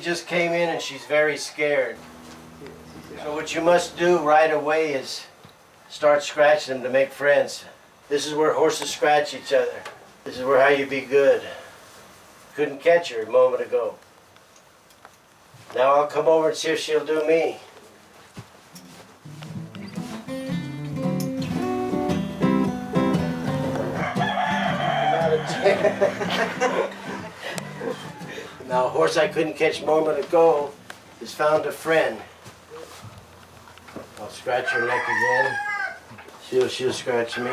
just came in and she's very scared. So what you must do right away is start scratching them to make friends. This is where horses scratch each other. This is where how you be good. Couldn't catch her a moment ago. Now I'll come over and see if she'll do me. Now a horse I couldn't catch a moment ago has found a friend. I'll scratch her neck again. She'll scratch me.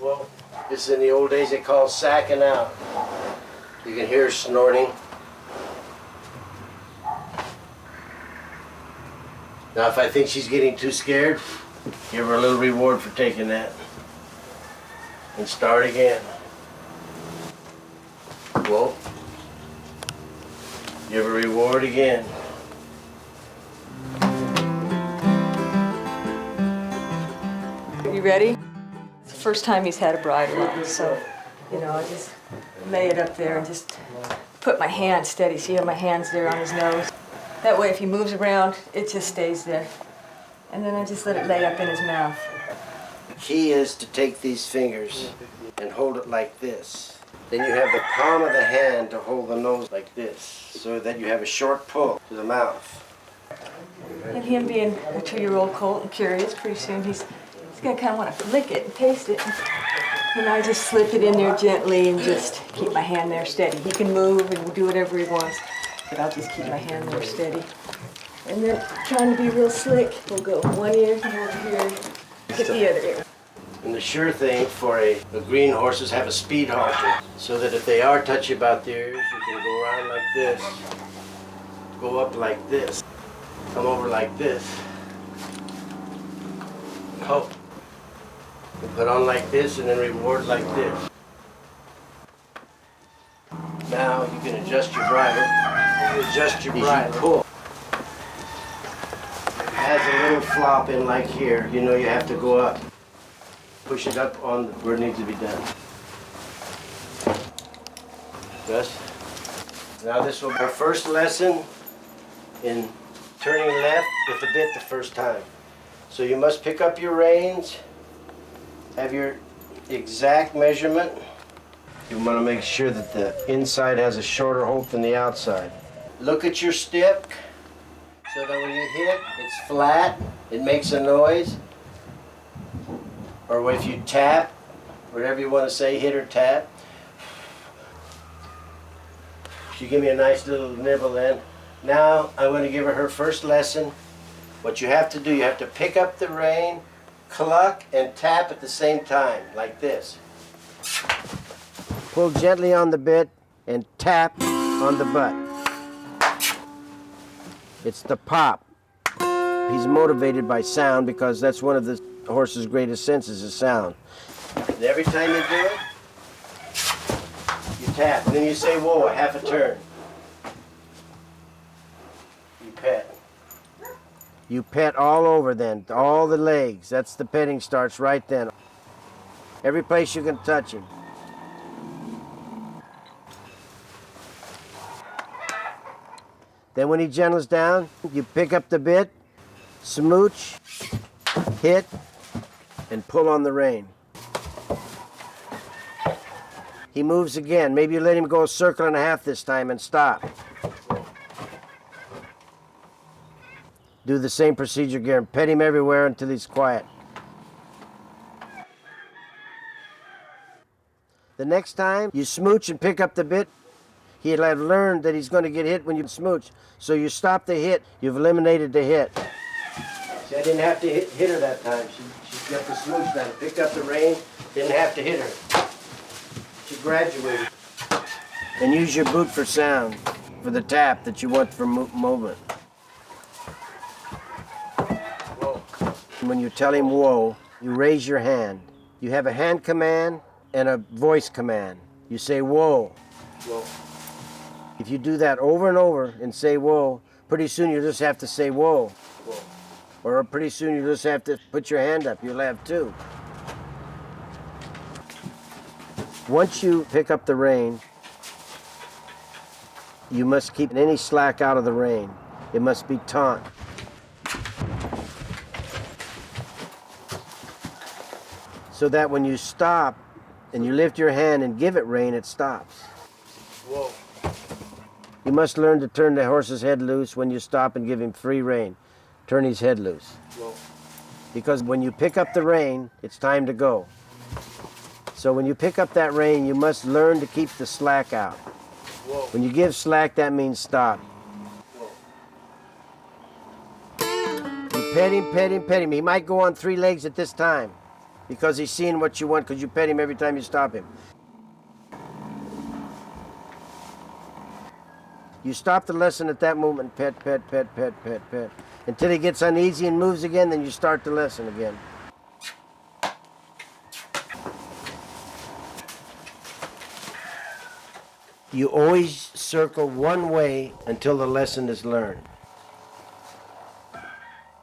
Well, this in the old days they call sacking out. You can hear her snorting. Now if I think she's getting too scared, give her a little reward for taking that. And start again. Whoa. Give her a reward again. You ready? It's the first time he's had a bridle on, so, you know, I just lay it up there and just put my hand steady. See how my hand's there on his nose? That way if he moves around, it just stays there. And then I just let it lay up in his mouth. The key is to take these fingers and hold it like this. Then you have the palm of the hand to hold the nose like this, so that you have a short pull to the mouth. And him being a 2-year-old colt and curious, pretty soon he's gonna kind of want to flick it and taste it. And I just slip it in there gently and just keep my hand there steady. He can move and do whatever he wants, but I'll just keep my hand there steady. And then trying to be real slick, we'll go one ear, come over here, get the other ear. And the sure thing for a green horse is have a speed halter, so that if they are touchy about the ears, you can go around like this, go up like this, come over like this, oh, and put on like this, and then reward like this. Now you can adjust your bridle. You adjust your bridle. Pull. It has a little flop in like here. You know you have to go up. Push it up on where it needs to be done. Just. Now this will be our first lesson in turning left with the bit the first time. So you must pick up your reins, have your exact measurement. You want to make sure that the inside has a shorter hold than the outside. Look at your stick so that when you hit, it's flat, it makes a noise. Or if you tap, whatever you want to say, hit or tap. She give me a nice little nibble then. Now I'm going to give her first lesson. What you have to do, you have to pick up the rein, cluck, and tap at the same time, like this. Pull gently on the bit and tap on the butt. It's the pop. He's motivated by sound because that's one of the horse's greatest senses is sound. And every time you do it, you tap. And then you say, whoa, a half a turn. You pet. You pet all over then, all the legs. That's the petting starts right then. Every place you can touch him. Then when he gentles down, you pick up the bit, smooch, hit, and pull on the rein. He moves again. Maybe you let him go a circle and a half this time and stop. Do the same procedure again. Pet him everywhere until he's quiet. The next time you smooch and pick up the bit, he'll have learned that he's going to get hit when you smooch. So you stop the hit, you've eliminated the hit. See, I didn't have to hit her that time. She got the smooch down, picked up the rein, didn't have to hit her. She graduated. And use your boot for sound, for the tap that you want for movement. Whoa. When you tell him whoa, you raise your hand. You have a hand command and a voice command. You say whoa. Whoa. If you do that over and over and say whoa, pretty soon you just have to say whoa. Whoa. Or pretty soon you just have to put your hand up. You'll have two. Once you pick up the rein, you must keep any slack out of the rein. It must be taut. So that when you stop and you lift your hand and give it rein, it stops. Whoa. You must learn to turn the horse's head loose when you stop and give him free rein. Turn his head loose. Whoa. Because when you pick up the rein, it's time to go. So when you pick up that rein, you must learn to keep the slack out. Whoa. When you give slack, that means stop. Whoa. You pet him, pet him, pet him. He might go on 3 legs at this time because he's seeing what you want because you pet him every time you stop him. You stop the lesson at that moment, pet, pet, pet, pet, pet, pet. Until he gets uneasy and moves again, then you start the lesson again. You always circle one way until the lesson is learned.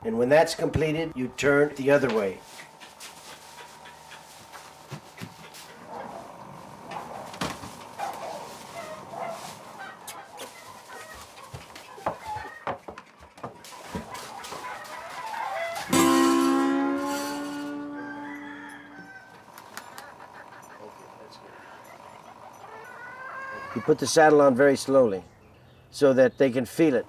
And when that's completed, you turn the other way. You put the saddle on very slowly so that they can feel it.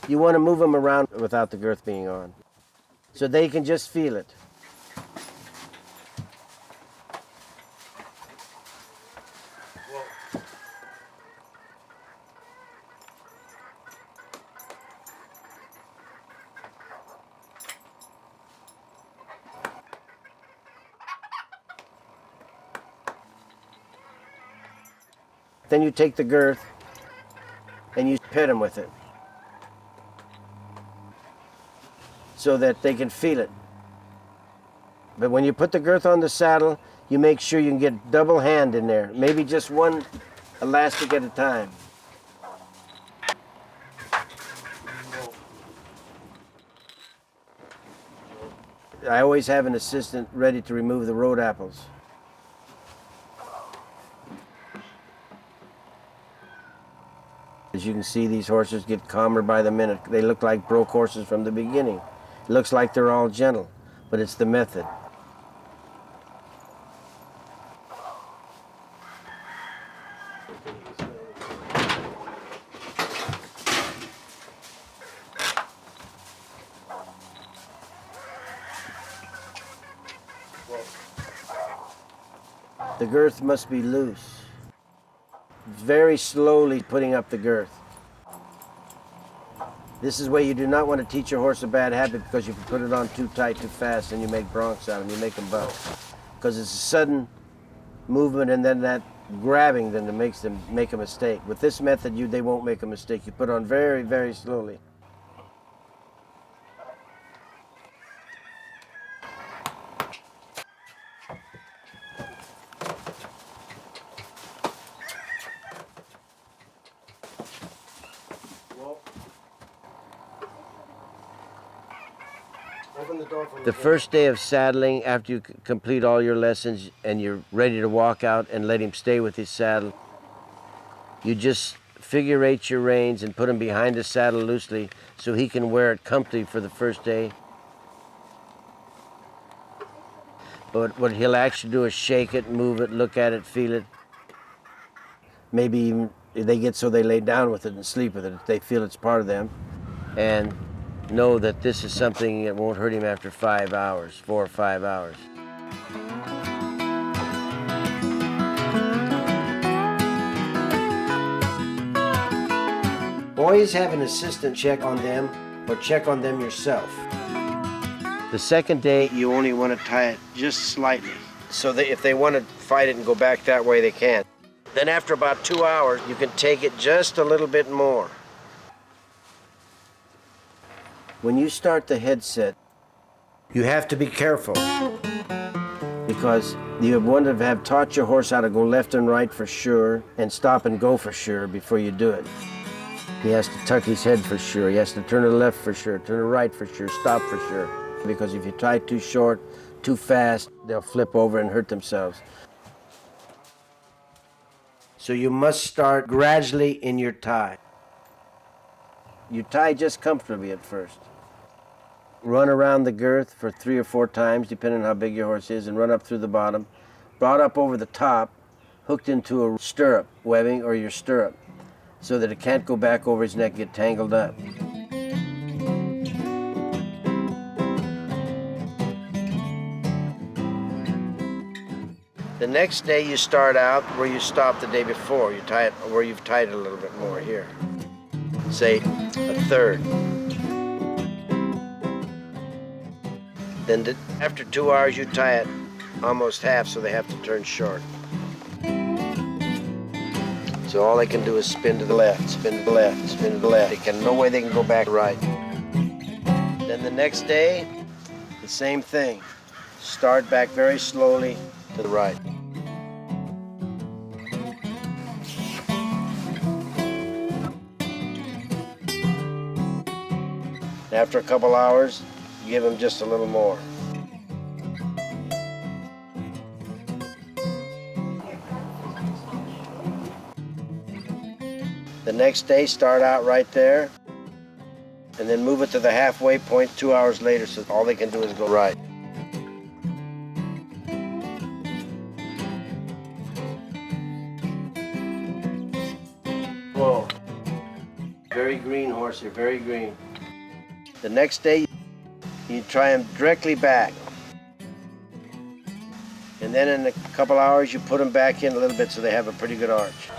You want to move them around without the girth being on, so they can just feel it. Whoa. Then you take the girth and you pet them with it so that they can feel it. But when you put the girth on the saddle, you make sure you can get double hand in there, maybe just one elastic at a time. I always have an assistant ready to remove the road apples. As you can see, these horses get calmer by the minute. They look like broke horses from the beginning. It looks like they're all gentle, but it's the method. The girth must be loose. Very slowly putting up the girth. This is where you do not want to teach your horse a bad habit, because if you put it on too tight, too fast, then you make broncs out of them, you make them buck. Because it's a sudden movement and then that grabbing then that makes them make a mistake. With this method, they won't make a mistake. You put on very, very slowly. Open the door for me. The first day of saddling, after you complete all your lessons and you're ready to walk out and let him stay with his saddle, you just figure eight your reins and put him behind the saddle loosely so he can wear it comfortably for the first day. But what he'll actually do is shake it, move it, look at it, feel it. Maybe even they get so they lay down with it and sleep with it. They feel it's part of them. And know that this is something that won't hurt him after 5 hours, 4 or 5 hours. Always have an assistant check on them or check on them yourself. The second day, you only want to tie it just slightly. So that if they want to fight it and go back that way, they can. Then after about 2 hours, you can take it just a little bit more. When you start the headset, you have to be careful because you want to have taught your horse how to go left and right for sure and stop and go for sure before you do it. He has to tuck his head for sure. He has to turn to the left for sure, turn to the right for sure, stop for sure. Because if you tie too short, too fast, they'll flip over and hurt themselves. So you must start gradually in your tie. You tie just comfortably at first. Run around the girth for 3 or 4 times, depending on how big your horse is, and run up through the bottom. Brought up over the top, hooked into a stirrup webbing or your stirrup, so that it can't go back over his neck and get tangled up. The next day you start out where you stopped the day before. You tie it where you've tied it a little bit more here. Say a third. Then after 2 hours you tie it almost half so they have to turn short. So all they can do is spin to the left, spin to the left, spin to the left. No way they can go back right. Then the next day, the same thing. Start back very slowly to the right. After a couple hours, give them just a little more. The next day, start out right there, and then move it to the halfway point 2 hours later, so all they can do is go right. Whoa. Very green horse here, very green. The next day, you try them directly back. And then in a couple hours, you put them back in a little bit so they have a pretty good arch.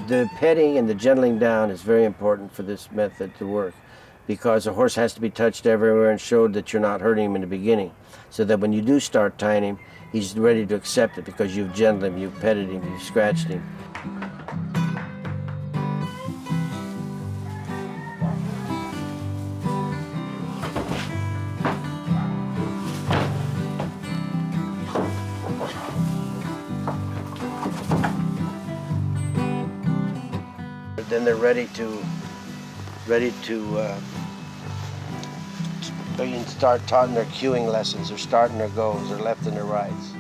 The petting and the gentling down is very important for this method to work because the horse has to be touched everywhere and showed that you're not hurting him in the beginning, so that when you do start tying him, he's ready to accept it because you've gentled him, you've petted him, you've scratched him. Then they're ready to start taking their cueing lessons, or starting their goes, or left and their rights.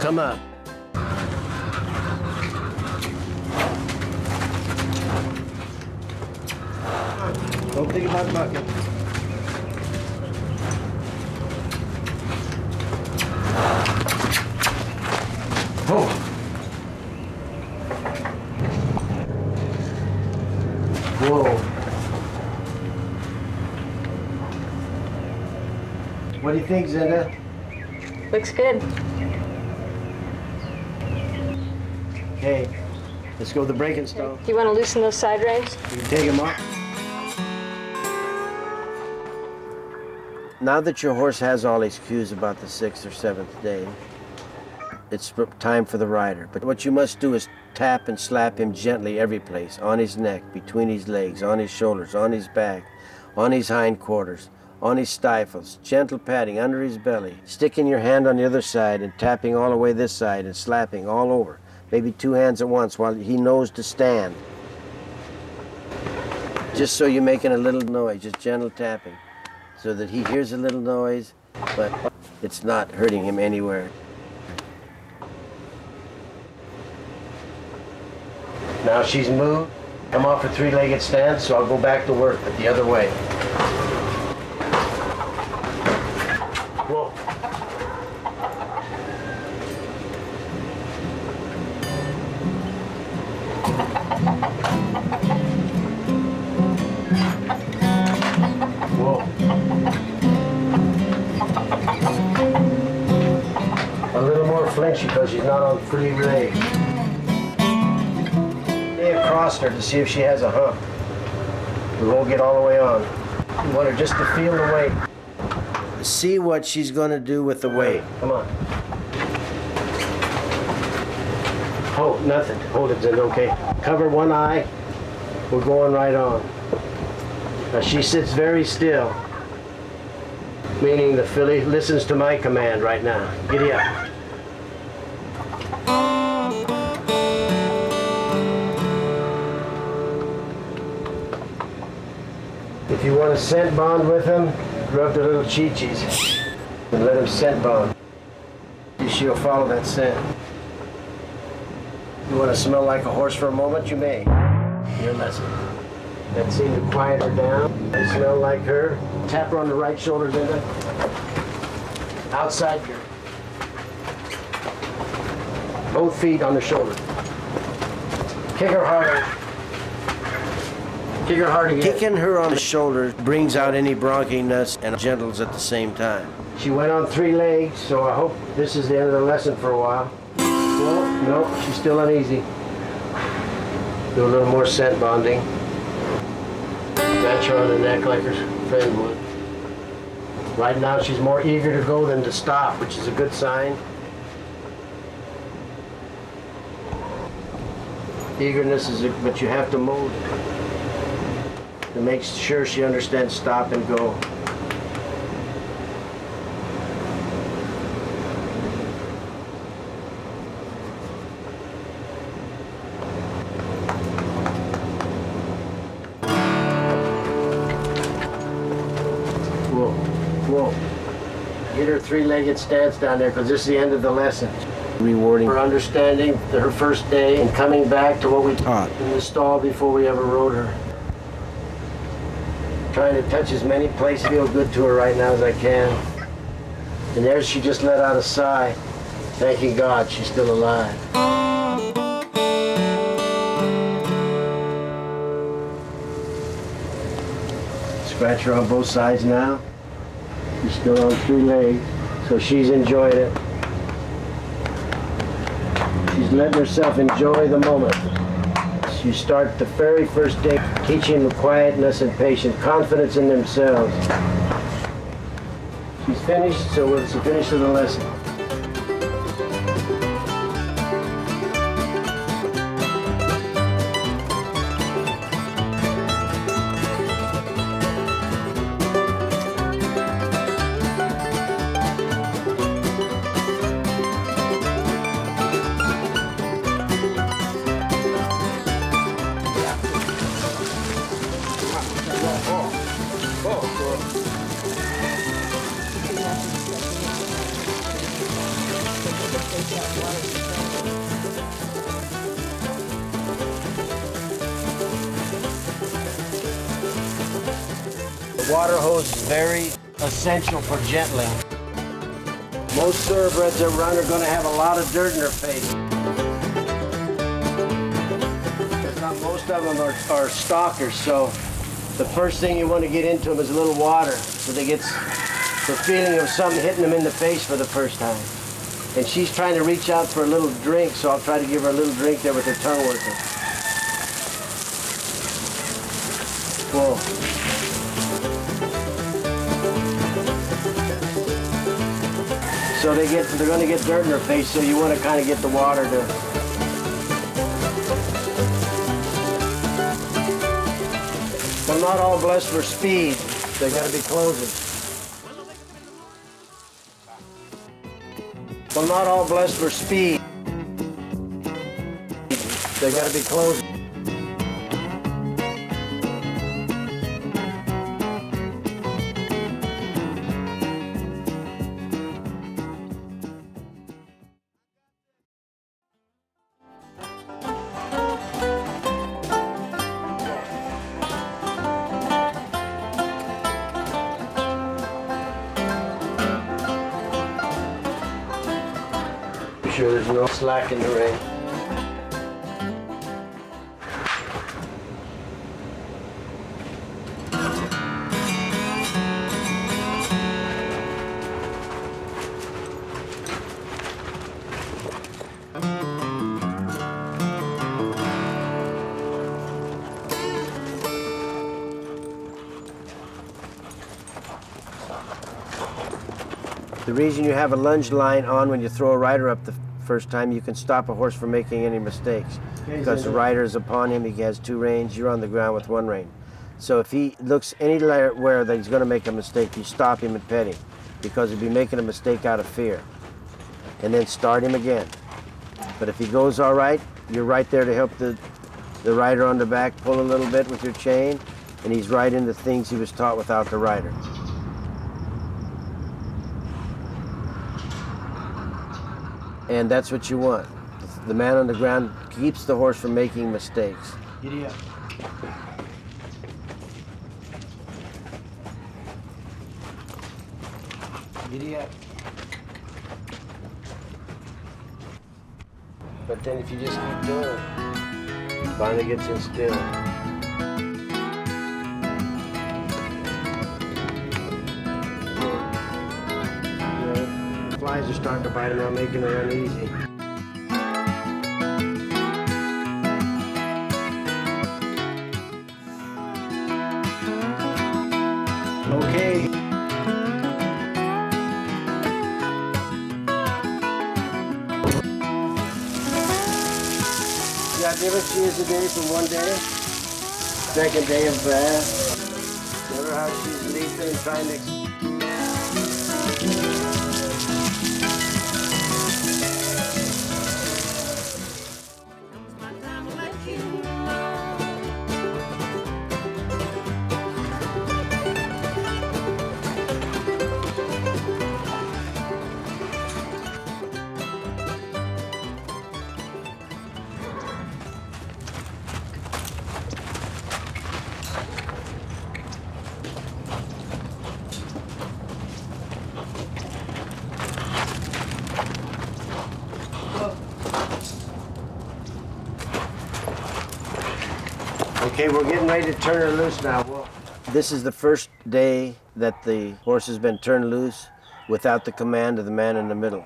Come up. Don't think about bucket. Oh. Whoa. What do you think, Zinda? Looks good. Okay, let's go to the breaking stone. Do you want to loosen those side reins? You can take them off. Now that your horse has all his cues about the 6th or 7th day, it's time for the rider. But what you must do is tap and slap him gently every place, on his neck, between his legs, on his shoulders, on his back, on his hindquarters, on his stifles, gentle patting under his belly, sticking your hand on the other side and tapping all the way this side and slapping all over. Maybe 2 hands at once while he knows to stand. Just so you're making a little noise, just gentle tapping, so that he hears a little noise, but it's not hurting him anywhere. Now she's moved. I'm off a 3-legged stance, so I'll go back to work, but the other way. Whoa. clench because she's not on free legs. Lay across her to see if she has a hump. We won't get all the way on. You want her just to feel the weight. See what she's going to do with the weight. Come on. Oh, nothing. Hold it, Zen. Okay. Cover one eye. We're going right on. Now she sits very still, meaning the filly listens to my command right now. Giddy up. If you want to scent bond with him, rub the little CH6 and let him scent bond. She'll follow that scent. You want to smell like a horse for a moment? You may. Your lesson. That seemed to quiet her down. I smell like her. Tap her on the right shoulder, Linda. Outside your. Both feet on the shoulder. Kick her harder. Kick her hard again. Kicking her on the shoulder brings out any bronchiness and gentles at the same time. She went on 3 legs, so I hope this is the end of the lesson for a while. Well, no, she's still uneasy. Do a little more scent bonding. Match her on the neck like her friend would. Right now she's more eager to go than to stop, which is a good sign. Eagerness is, but you have to mold it. To make sure she understands stop and go. Whoa, whoa. Get her 3-legged stance down there because this is the end of the lesson. Rewarding her understanding her first day and coming back to what we taught in the stall before we ever rode her. Trying to touch as many places, feel good to her right now as I can. And there she just let out a sigh, thanking God she's still alive. Scratch her on both sides now. She's still on 3 legs, so she's enjoying it. She's letting herself enjoy the moment. You start the very first day teaching them quietness and patience, confidence in themselves. She's finished, so it's the finish of the lesson. The water hose is very essential for gentling. Most thoroughbreds that run are going to have a lot of dirt in their face. Most of them are stalkers, so the first thing you want to get into them is a little water so they get the feeling of something hitting them in the face for the first time. And she's trying to reach out for a little drink, so I'll try to give her a little drink there with her tongue working. Whoa. So they're going to get dirt in their face, so you want to kind of get the water to. They're not all blessed for speed. They got to be closing. They're not all blessed for speed. They got to be closing. Sure there's no slack in the rein. The reason you have a lunge line on when you throw a rider up the first time, you can stop a horse from making any mistakes. Because the rider is upon him, he has 2 reins, you're on the ground with 1 rein. So if he looks anywhere that he's going to make a mistake, you stop him and pet him, because he'll be making a mistake out of fear. And then start him again. But if he goes all right, you're right there to help the rider on the back pull a little bit with your chain, and he's right into things he was taught without the rider. And that's what you want. The man on the ground keeps the horse from making mistakes. Giddy up. Giddy up. But then if you just keep doing it, finally gets in still. Flies are starting to bite him out, making her uneasy. Okay. See how different she is today from one day? Second day of bath. Remember how she's leaping and trying to... Okay, we're getting ready to turn her loose now. This is the first day that the horse has been turned loose without the command of the man in the middle.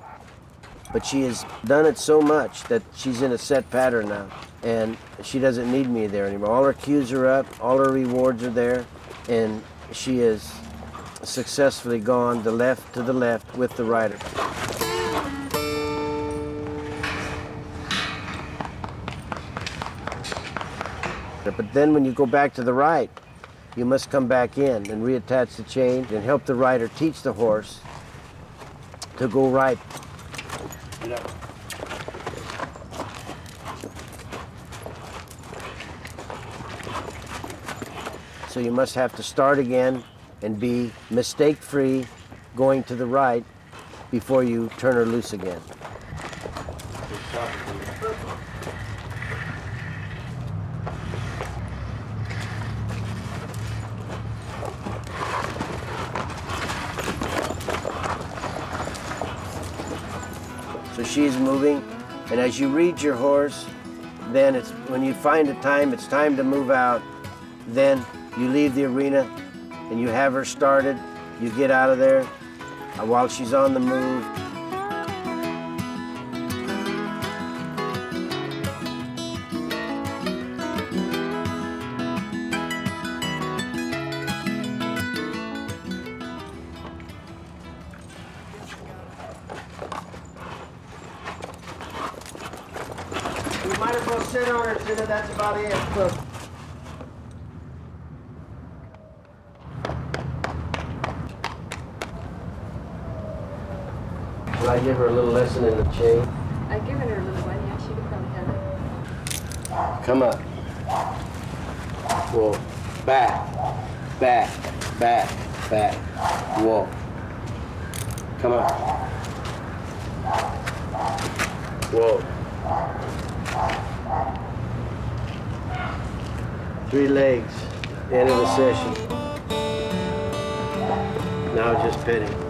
But she has done it so much that she's in a set pattern now, and she doesn't need me there anymore. All her cues are up, all her rewards are there, and she has successfully gone to the left with the rider. But then when you go back to the right, you must come back in and reattach the chain and help the rider teach the horse to go right. So you must have to start again and be mistake-free going to the right before you turn her loose again. So she's moving, and as you read your horse, then it's when you find a time, it's time to move out, then you leave the arena and you have her started, you get out of there while she's on the move. You might as well sit on her, Tina. That's about it. Look. Will I give her a little lesson in the chain? I've given her a little one, yeah, she could probably have it. Come up. Whoa. Back. Back. Back. Back. Whoa. Come up. Whoa. 3 legs. End of the session. Now just petting.